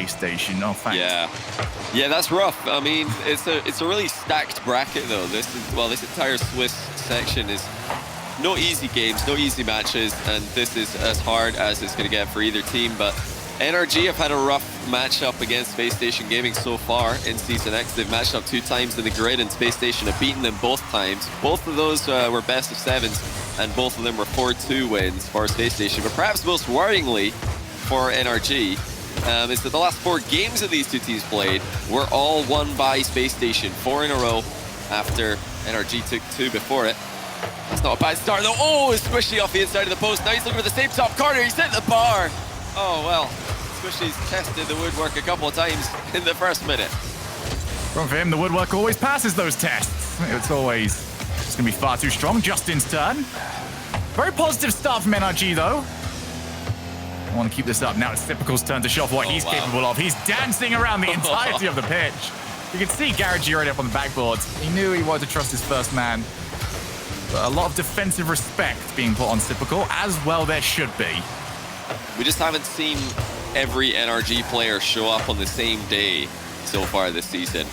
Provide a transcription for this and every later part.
Spacestation. Oh, thanks. Yeah, that's rough. I mean, it's a really stacked bracket though. This entire Swiss section is no easy games, no easy matches, and this is as hard as it's going to get for either team. But NRG have had a rough matchup against Spacestation Gaming so far in Season X. They've matched up 2 times in the grid, and Spacestation have beaten them both times. Both of those were best of 7s, and both of them were 4-2 wins for Spacestation. But perhaps most worryingly for NRG is that the last 4 games that these two teams played were all won by Spacestation. 4 in a row after NRG took 2 before it. That's not a bad start though. Oh, it's Squishy off the inside of the post. Now he's looking for the same top corner. He's hit the bar. Oh, well, Squishy's tested the woodwork a couple of times in the first minute. Wrong for him, the woodwork always passes those tests. It's going to be far too strong. Justin's turn. Very positive start from NRG, though. I want to keep this up. Now it's Typical's turn to show off what he's capable of. He's dancing around the entirety of the pitch. You can see Garrett G right up on the backboard. He knew he wanted to trust his first man. But a lot of defensive respect being put on Typical, as well there should be. We just haven't seen every NRG player show up on the same day so far this season.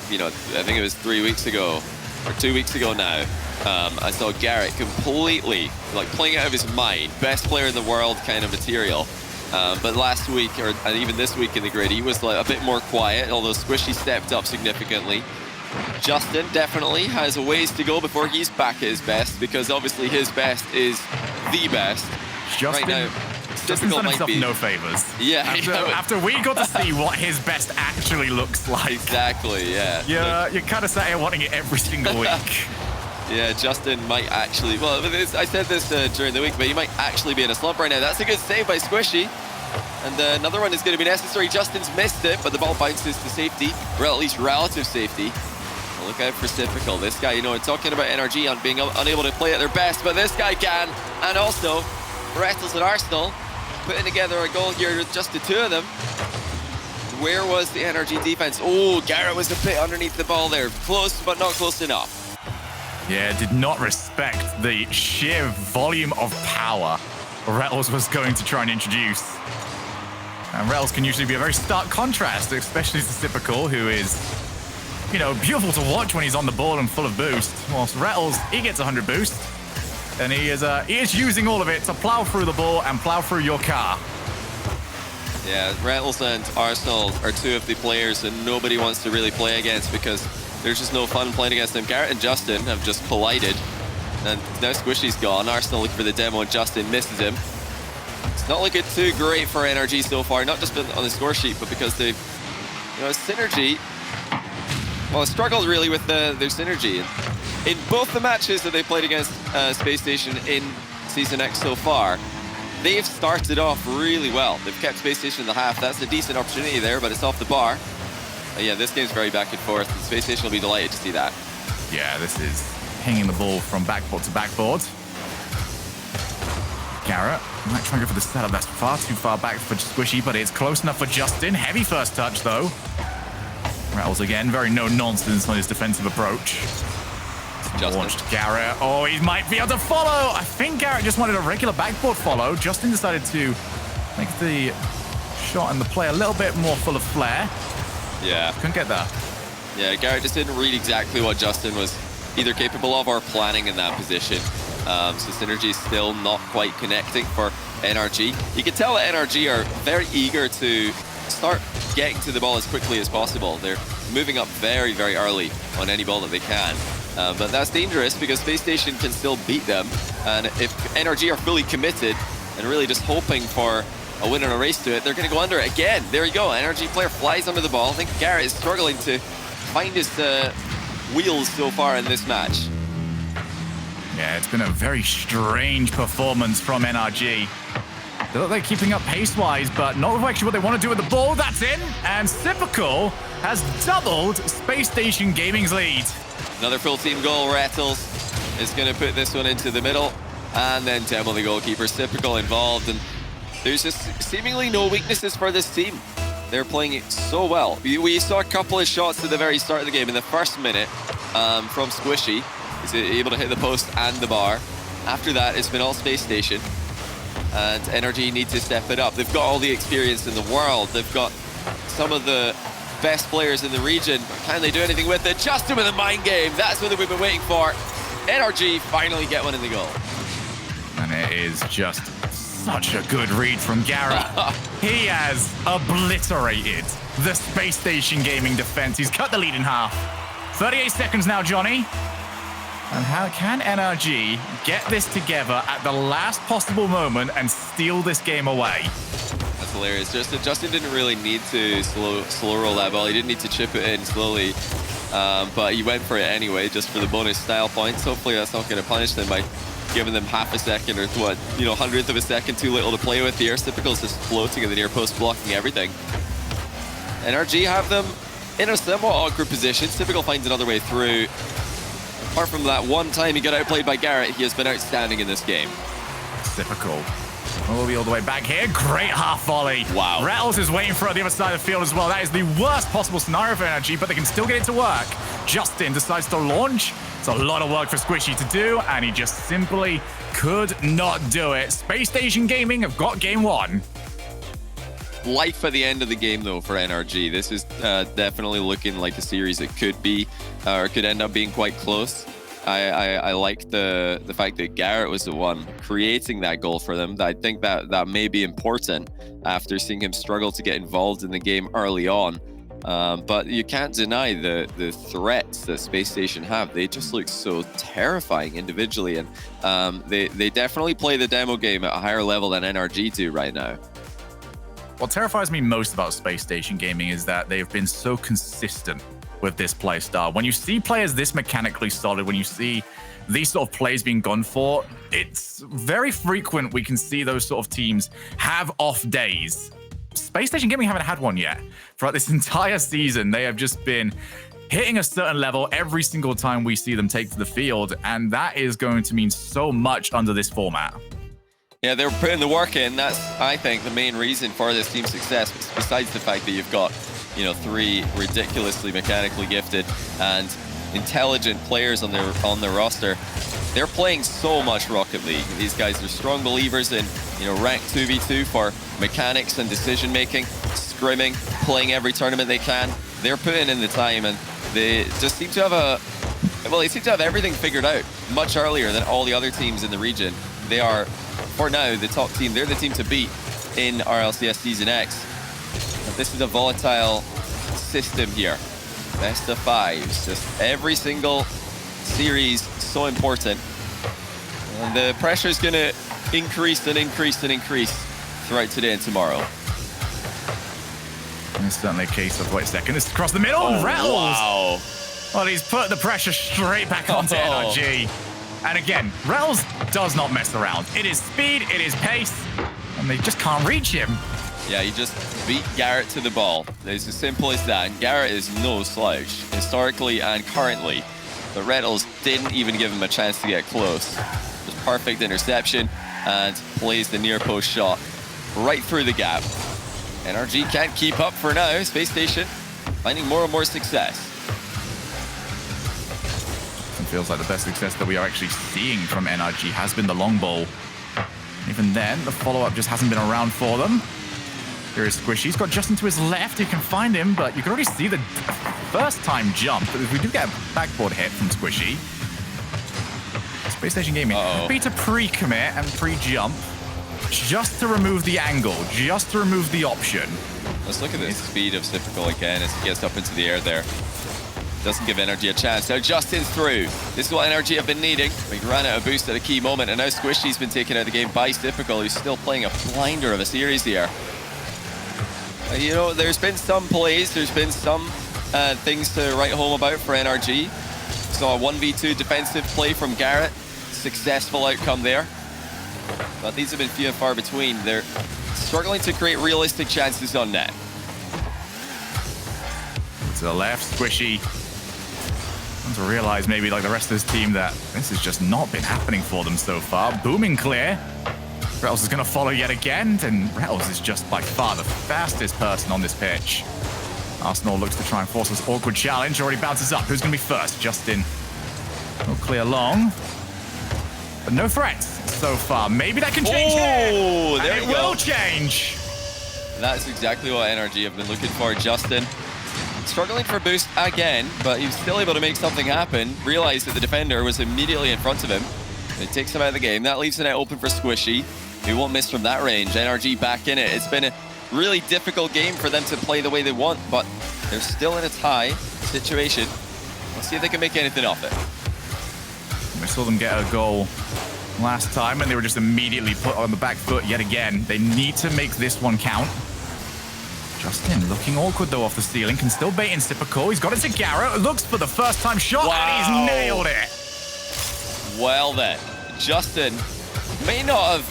You know, I think it was 3 weeks ago, or 2 weeks ago now, I saw Garrett completely, like, playing out of his mind, best player in the world kind of material. But last week, and even this week in the grid, he was like a bit more quiet, although Squishy stepped up significantly. Justin definitely has a ways to go before he's back at his best, because obviously his best is the best. Justin, right now, Justin's done himself no favors. Yeah. After we got to see what his best actually looks like. Exactly, yeah. You're kind of sat here wanting it every single week. Yeah, Justin might actually, well, I said this during the week, but he might actually be in a slump right now. That's a good save by Squishy. And another one is going to be necessary. Justin's missed it, but the ball bounces to safety, or at least relative safety. Well, look out for Typical. This guy, you know, talking about NRG on being unable to play at their best, but this guy can. And also, Rattles and Arsenal putting together a goal here with just the 2 of them. Where was the NRG defense? Oh, Garrett was a bit underneath the ball there. Close, but not close enough. Yeah, did not respect the sheer volume of power Rattles was going to try and introduce. And Rattles can usually be a very stark contrast, especially to Typical, who is, you know, beautiful to watch when he's on the ball and full of boost. Whilst Rattles, he gets 100 boost, and he is using all of it to plow through the ball and plow through your car. Yeah, Rattles and Arsenal are 2 of the players that nobody wants to really play against, because there's just no fun playing against them. Garrett and Justin have just collided, and now Squishy's gone. Arsenal looking for the demo, and Justin misses him. It's not looking too great for NRG so far, not just on the score sheet, but because they've, you know, Synergy, well, struggled really with their synergy. In both the matches that they played against Spacestation in Season X so far, they've started off really well. They've kept Spacestation in the half. That's a decent opportunity there, but it's off the bar. Yeah, this game's very back and forth, and Spacestation will be delighted to see that. Yeah, this is hanging the ball from backboard to backboard. Garrett might try and go for the setup. That's far too far back for Squishy, but it's close enough for Justin. Heavy first touch, though. Rattles again, very no-nonsense on his defensive approach. Launched Garrett. Oh, he might be able to follow. I think Garrett just wanted a regular backboard follow. Justin decided to make the shot and the play a little bit more full of flair. Yeah. Couldn't get that. Yeah, Garrett just didn't read exactly what Justin was either capable of or planning in that position. So Synergy is still not quite connecting for NRG. You can tell that NRG are very eager to start getting to the ball as quickly as possible. They're moving up very, very early on any ball that they can. But that's dangerous because Spacestation can still beat them. And if NRG are fully committed and really just hoping for a win and a race to it, they're going to go under it again. There you go. NRG player flies under the ball. I think Garrett is struggling to find his wheels so far in this match. Yeah, it's been a very strange performance from NRG. They look like keeping up pace-wise, but not actually what they want to do with the ball. That's in, and Typical has doubled Spacestation Gaming's lead. Another full team goal. Rattles is going to put this one into the middle, and then Temple, the goalkeeper, Typical involved, and there's just seemingly no weaknesses for this team. They're playing it so well. We saw a couple of shots at the very start of the game in the first minute from Squishy. He's able to hit the post and the bar. After that, it's been all Spacestation. and NRG need to step it up. They've got all the experience in the world. They've got some of the best players in the region. Can they do anything with it? Justin with a mind game. That's what we've been waiting for. NRG finally get one in the goal. And it is just such a good read from Garrett. He has obliterated the Space Station Gaming defense. He's cut the lead in half. 38 seconds now, Johnny. And how can NRG get this together at the last possible moment and steal this game away? That's hilarious. Justin didn't really need to slow roll that ball. He didn't need to chip it in slowly, but he went for it anyway, just for the bonus style points. Hopefully that's not going to punish them by giving them half a second or what, you know, 100th of a second too little to play with here. Typical is just floating in the near post, blocking everything. NRG have them in a somewhat awkward position. Typical finds another way through. Apart from that one time he got outplayed by Garrett, he has been outstanding in this game. Typical. We'll be all the way back here. Great half volley. Wow. Rattles is waiting for it on the other side of the field as well. That is the worst possible scenario for NRG, but they can still get it to work. Justin decides to launch. It's a lot of work for Squishy to do, and he just simply could not do it. Space Station Gaming have got game one. Life at the end of the game, though, for NRG. This is definitely looking like a series it could be, or could end up being quite close. I like the fact that Garrett was the one creating that goal for them. I think that may be important after seeing him struggle to get involved in the game early on. But you can't deny the threats that Space Station have. They just look so terrifying individually, and they definitely play the demo game at a higher level than NRG do right now. What terrifies me most about Space Station Gaming is that they've been so consistent with this play style. When you see players this mechanically solid, when you see these sort of plays being gone for, it's very frequent we can see those sort of teams have off days. Space Station Gaming haven't had one yet. Throughout this entire season, they have just been hitting a certain level every single time we see them take to the field, and that is going to mean so much under this format. Yeah, they're putting the work in. That's, I think, the main reason for this team's success, besides the fact that you've got, you know, 3 ridiculously mechanically gifted and intelligent players on their roster. They're playing so much Rocket League. These guys are strong believers in, you know, ranked 2v2 for mechanics and decision making, scrimming, playing every tournament they can. They're putting in the time, and they just seem to have they seem to have everything figured out much earlier than all the other teams in the region. They are, for now, the top team. They're the team to beat in RLCS Season X. But this is a volatile system here. Best of 5s. Just every single series so important. And the pressure is going to increase and increase and increase throughout today and tomorrow. And it's certainly a case of, wait a second, it's across the middle. Oh, Rattles. wow. Well, he's put the pressure straight back onto NRG. And again, Rattles does not mess around. It is speed, it is pace, and they just can't reach him. Yeah, you just beat Garrett to the ball. It's as simple as that. And Garrett is no slouch, historically and currently. But Rattles didn't even give him a chance to get close. Just perfect interception and plays the near post shot right through the gap. NRG can't keep up for now. Space Station finding more and more success. It feels like the best success that we are actually seeing from NRG has been the long ball. Even then, the follow-up just hasn't been around for them. Here is Squishy. He's got Justin to his left. He can find him, but you can already see the first-time jump. But we do get a backboard hit from Squishy. Space Station Gaming happy to pre-commit and pre-jump just to remove the angle, just to remove the option. Let's look at the speed of Typical again as he gets up into the air there. Doesn't give NRG a chance. Now Justin's through. This is what NRG have been needing. We ran out of boost at a key moment, and now Squishy's been taken out of the game by Typical, who's still playing a blinder of a series here. You know, there's been some plays, there's been some things to write home about for NRG. Saw a 1v2 defensive play from Garrett. Successful outcome there. But these have been few and far between. They're struggling to create realistic chances on net. To the left, Squishy. To realize maybe like the rest of this team that this has just not been happening for them so far. Booming clear. Rattles is going to follow yet again, and Rattles is just by far the fastest person on this pitch. Arsenal looks to try and force this awkward challenge. Already bounces up. Who's going to be first? Justin will clear long. but no threats so far. Maybe that can change here. Oh, there and we it go. will change. That's exactly what NRG have been looking for. Justin struggling for boost again, but he was still able to make something happen. Realized that the defender was immediately in front of him. It takes him out of the game. That leaves the net open for Squishy. He won't miss from that range. NRG back in it. It's been a really difficult game for them to play the way they want, but they're still in a tie situation. Let's see if they can make anything of it. We saw them get a goal last time, and they were just immediately put on the back foot yet again. They need to make this one count. Justin looking awkward, though, off the ceiling. Can still bait in Typical. He's got it to Garrett. Looks for the first time shot, Wow. and he's nailed it. Well then, Justin may not have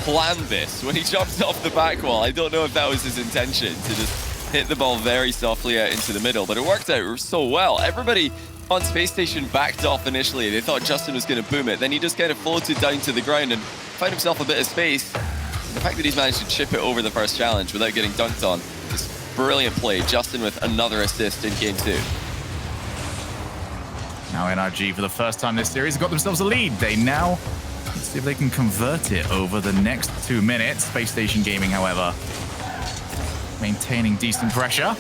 planned this when he jumped off the back wall. I don't know if that was his intention, to just hit the ball very softly out into the middle, but it worked out so well. Everybody on Spacestation backed off initially. They thought Justin was going to boom it. Then he just kind of floated down to the ground and found himself a bit of space. The fact that he's managed to chip it over the first challenge without getting dunked on is brilliant play. Justin with another assist in game 2. Now NRG, for the first time this series, have got themselves a lead. They now, let's see if they can convert it over the next 2 minutes. Space Station Gaming, however, maintaining decent pressure.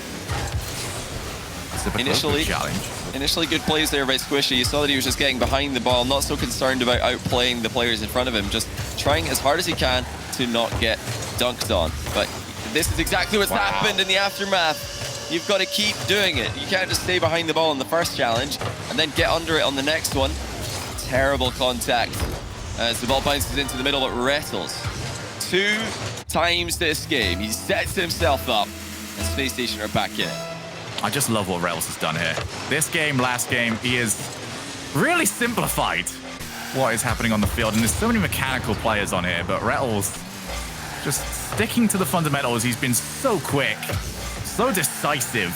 Initially good plays there by Squishy. You saw that he was just getting behind the ball, not so concerned about outplaying the players in front of him, just trying as hard as he can to not get dunked on. But this is exactly what's happened in the aftermath. You've got to keep doing it. You can't just stay behind the ball in the first challenge and then get under it on the next one. Terrible contact as the ball bounces into the middle, but Rettles 2 times this game. He sets himself up, and Space Station are back in it. I just love what Rails has done here. This game, last game, he has really simplified what is happening on the field. And there's so many mechanical players on here, but Rattles just sticking to the fundamentals. He's been so quick, so decisive.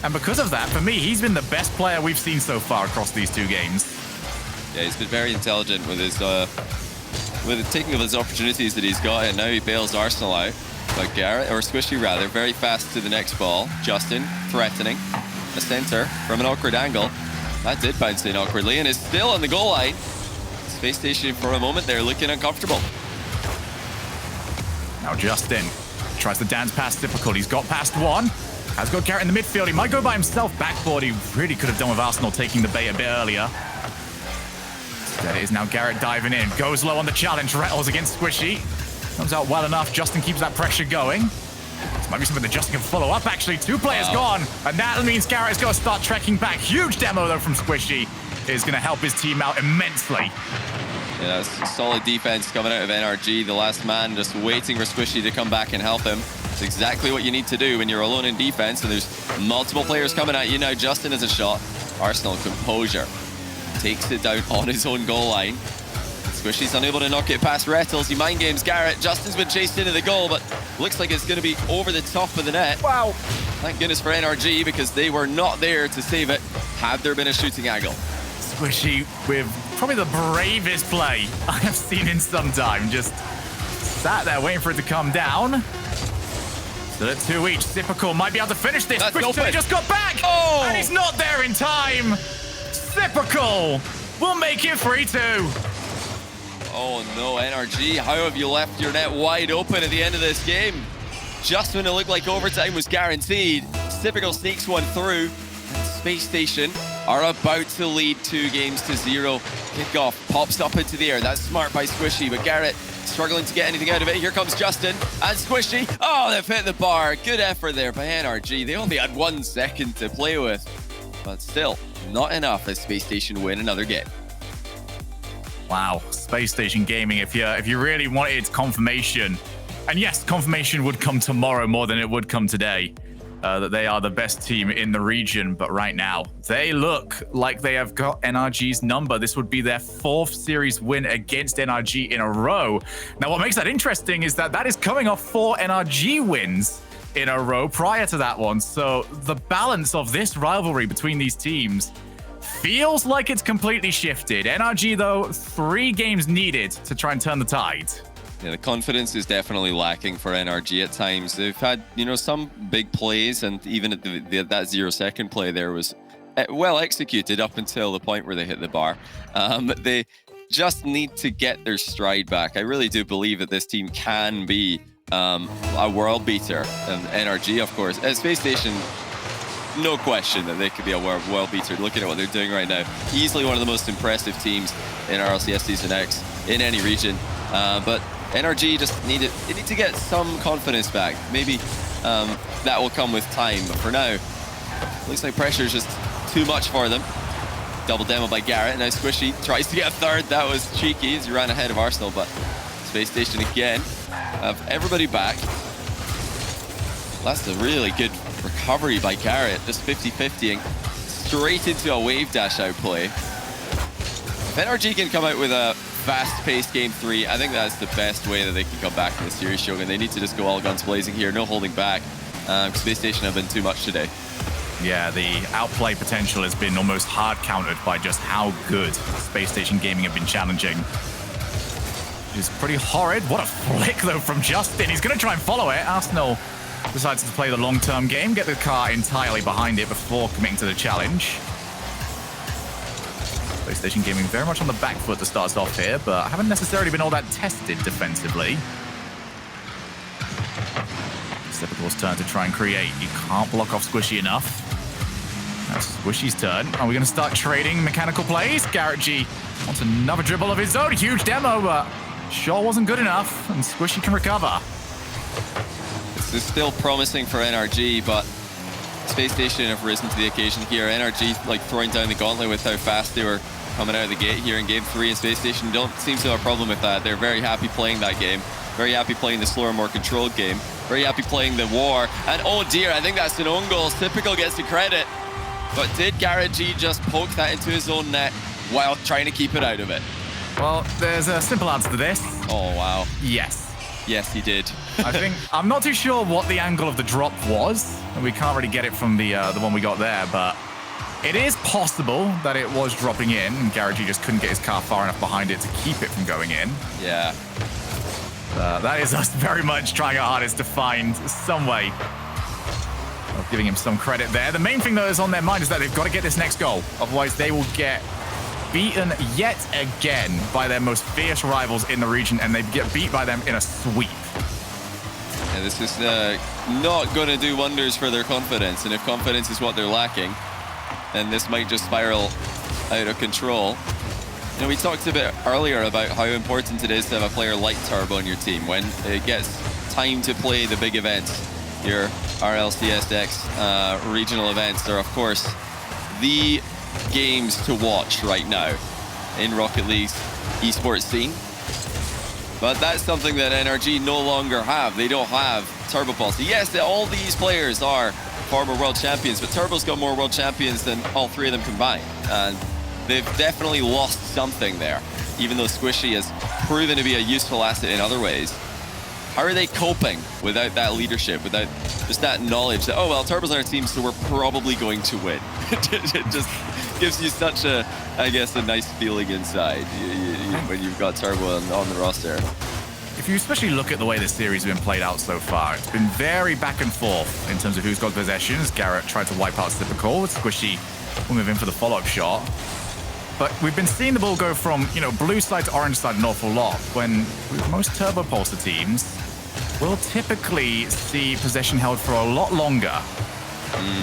And because of that, for me, he's been the best player we've seen so far across these 2 games. Yeah, he's been very intelligent with his with the taking of his opportunities that he's got, and now he bails Arsenal out. But Garrett, or Squishy rather, very fast to the next ball. Justin threatening a center from an awkward angle. That did bounce in awkwardly and is still on the goal line. Space Station for a moment there looking uncomfortable. Now Justin tries to dance past Typical. He's got past one. Has got Garrett in the midfield. He might go by himself. Backboard he really could have done with Arsenal taking the bait a bit earlier. Instead it is now Garrett diving in. Goes low on the challenge. Rattles against Squishy. Comes out well enough. Justin keeps that pressure going. This might be something that Justin can follow up, actually. 2 players gone. And that means Garrett's got to start trekking back. Huge demo, though, from Squishy. Is going to help his team out immensely. Yeah, that's solid defense coming out of NRG. The last man just waiting for Squishy to come back and help him. It's exactly what you need to do when you're alone in defense and there's multiple players coming at you. Now Justin has a shot. Arsenal composure. Takes it down on his own goal line. Squishy's unable to knock it past Rettles. He mind games Garrett. Justin's been chased into the goal, but looks like it's going to be over the top of the net. Wow. Thank goodness for NRG, because they were not there to save it had there been a shooting angle. Squishy with probably the bravest play I have seen in some time. Just sat there waiting for it to come down. Still at 2 each. Typical might be able to finish this. Squishy just got back. Oh! And he's not there in time. Typical will make it 3-2. Oh no, NRG, how have you left your net wide open at the end of this game? Just when it looked like overtime was guaranteed, Typical sneaks one through, and Space Station are about to lead 2-0. Kickoff pops up into the air. That's smart by Squishy, but Garrett struggling to get anything out of it. Here comes Justin and Squishy. Oh, they've hit the bar. Good effort there by NRG. They only had 1 second to play with, but still not enough as Space Station win another game. Wow, Space Station Gaming, if you really wanted confirmation, and yes, confirmation would come tomorrow more than it would come today, that they are the best team in the region, but right now, they look like they have got NRG's number. This would be their 4th series win against NRG in a row. Now, what makes that interesting is that is coming off 4 NRG wins in a row prior to that one, so the balance of this rivalry between these teams feels like it's completely shifted. NRG, though, 3 games needed to try and turn the tide. Yeah, the confidence is definitely lacking for NRG at times. They've had, some big plays, and even at that 0-second play there was well executed up until the point where they hit the bar. just need to get their stride back. I really do believe that this team can be a world beater. And NRG, of course. At Spacestation, no question that they could be a world beater. Looking at what they're doing right now. Easily one of the most impressive teams in RLCS Season X in any region. But NRG just need to get some confidence back. Maybe that will come with time. But for now, looks like pressure is just too much for them. Double demo by Garrett. Now Squishy tries to get a third. That was cheeky as he ran ahead of Arsenal. But Spacestation again have everybody back. That's a really good recovery by Garrett. Just 50-50ing straight into a wave dash out play. If NRG can come out with a fast-paced game 3, I think that's the best way that they can come back in the series, Shogun. They need to just go all guns blazing here. No holding back. Spacestation have been too much today. Yeah, the outplay potential has been almost hard countered by just how good Spacestation Gaming have been challenging. It's pretty horrid. What a flick, though, from Justin. He's going to try and follow it. Arsenal decides to play the long-term game, get the car entirely behind it before committing to the challenge. Spacestation Gaming very much on the back foot to start us off here, but haven't necessarily been all that tested defensively. It's Typical's turn to try and create. You can't block off Squishy enough. That's Squishy's turn. Are we going to start trading mechanical plays? Garrett G wants another dribble of his own. Huge demo, but sure wasn't good enough, and Squishy can recover. This is still promising for NRG, but Spacestation have risen to the occasion here. NRG like throwing down the gauntlet with how fast they were coming out of the gate here in Game 3, and Spacestation don't seem to have a problem with that. They're very happy playing that game. Very happy playing the slower, more controlled game. Very happy playing the war. And oh dear, I think that's an own goal. Typical gets the credit. But did Garrett G just poke that into his own net while trying to keep it out of it? Well, there's a simple answer to this. Oh, wow. Yes. Yes, he did. I'm not too sure what the angle of the drop was. We can't really get it from the one we got there, but it is possible that it was dropping in and Garrett G just couldn't get his car far enough behind it to keep it from going in. Yeah. That is us very much trying our hardest to find some way of giving him some credit there. The main thing, though, is on their mind is that they've got to get this next goal. Otherwise, they will get beaten yet again by their most fierce rivals in the region, and they get beat by them in a sweep. Yeah, this is not going to do wonders for their confidence, and if confidence is what they're lacking, then this might just spiral out of control. You know, we talked a bit earlier about how important it is to have a player like Turbo on your team when it gets time to play the big events. Your RLCS regional events are, of course, the games to watch right now in Rocket League's esports scene. But that's something that NRG no longer have. They don't have Turbo Pulse. Yes, all these players are former world champions, but Turbo's got more world champions than all three of them combined. And they've definitely lost something there, even though Squishy has proven to be a useful asset in other ways. How are they coping without that leadership, without just that knowledge that, oh, well, Turbo's on our team, so we're probably going to win? It just gives you such a, I guess, a nice feeling inside when you've got Turbo on the roster. If you especially look at the way this series has been played out so far, it's been very back and forth in terms of who's got possessions. Garrett tried to wipe out Typical. Squishy will move in for the follow-up shot. But we've been seeing the ball go from, blue side to orange side an awful lot, when with most Turbo Pulsar teams, we'll typically see possession held for a lot longer.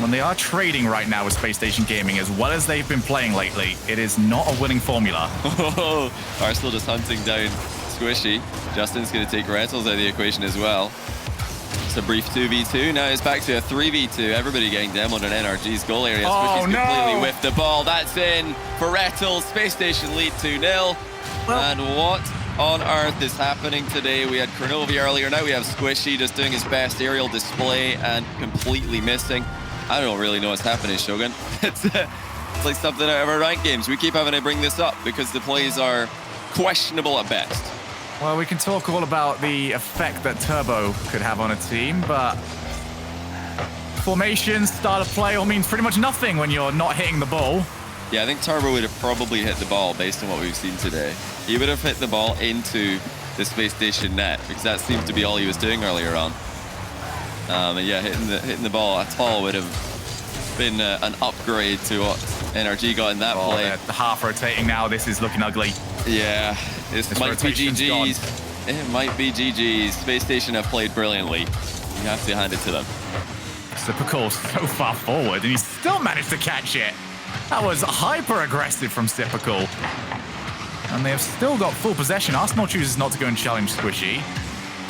When they are trading right now with Spacestation Gaming, as well as they've been playing lately, it is not a winning formula. Arsenal just hunting down Squishy. Justin's going to take Rentals out of the equation as well. It's a brief 2v2. Now it's back to a 3v2. Everybody getting demoed on NRG's goal area. Squishy's completely whiffed the ball. That's in for Rentals. Spacestation lead 2-0. And what on earth is happening today? We had Kronovi earlier. Now we have Squishy just doing his best aerial display and completely missing. I don't really know what's happening, Shogun. It's like something out of our ranked games. We keep having to bring this up because the plays are questionable at best. Well, we can talk all about the effect that Turbo could have on a team, but formation, style of play all means pretty much nothing when you're not hitting the ball. Yeah, I think Turbo would have probably hit the ball based on what we've seen today. He would have hit the ball into the Spacestation net because that seemed to be all he was doing earlier on. And yeah, hitting the ball at all would have been an upgrade to what NRG got in that play. The half rotating now. This is looking ugly. Yeah, this might be rotation's gone. GG's. It might be GG's. Spacestation have played brilliantly. You have to hand it to them. Sipical so far forward, and he still managed to catch it. That was hyper-aggressive from Sipical. And they have still got full possession. Arsenal chooses not to go and challenge Squishy.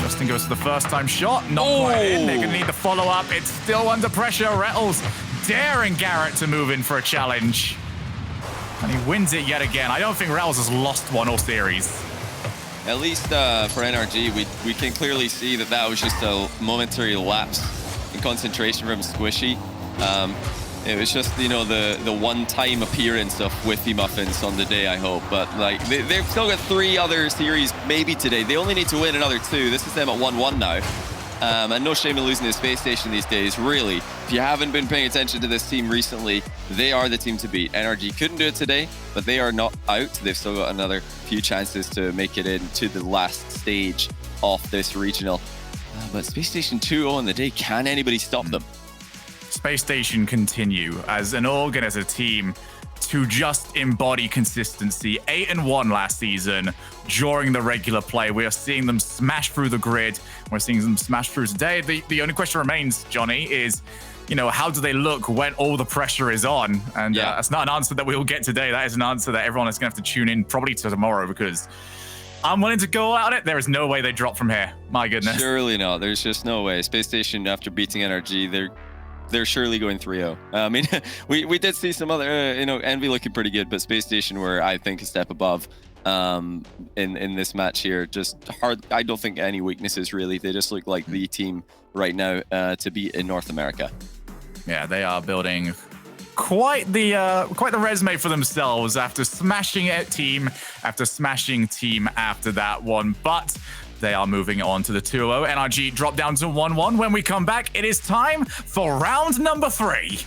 Justin goes for the first-time shot. Not quite in. They're going to need the follow-up. It's still under pressure. Rettles daring Garrett to move in for a challenge. And he wins it yet again. I don't think Rettles has lost one all series. At least for NRG, we can clearly see that that was just a momentary lapse in concentration from Squishy. It was just, you know, the one-time appearance of Whiffy Muffins on the day, I hope. But, like, they've still got 3 other series maybe today. They only need to win another 2. This is them at 1-1 now. And no shame in losing to Spacestation these days, really. If you haven't been paying attention to this team recently, they are the team to beat. NRG couldn't do it today, but they are not out. They've still got another few chances to make it into the last stage of this regional. But Spacestation 2-0 on the day, can anybody stop them? Spacestation continue as an organ, as a team, to just embody consistency. 8-1 last season during the regular play. We are seeing them smash through the grid. We're seeing them smash through today. The only question remains, Johnny, is, you know, how do they look when all the pressure is on? And that's not an answer that we will get today. That is an answer that everyone is going to have to tune in probably to tomorrow, because I'm willing to go out it. There is no way they drop from here. My goodness. Surely not. There's just no way. Spacestation, after beating NRG, they're surely going 3-0. I mean, we did see some other, you know, Envy looking pretty good, but Spacestation were, I think, a step above in this match here. Just hard. I don't think any weaknesses, really. They just look like the team right now to beat in North America. Yeah, they are building quite the resume for themselves after smashing team after smashing team after that one. But they are moving on to the 2-0. NRG drop down to 1-1. When we come back, it is time for round number 3.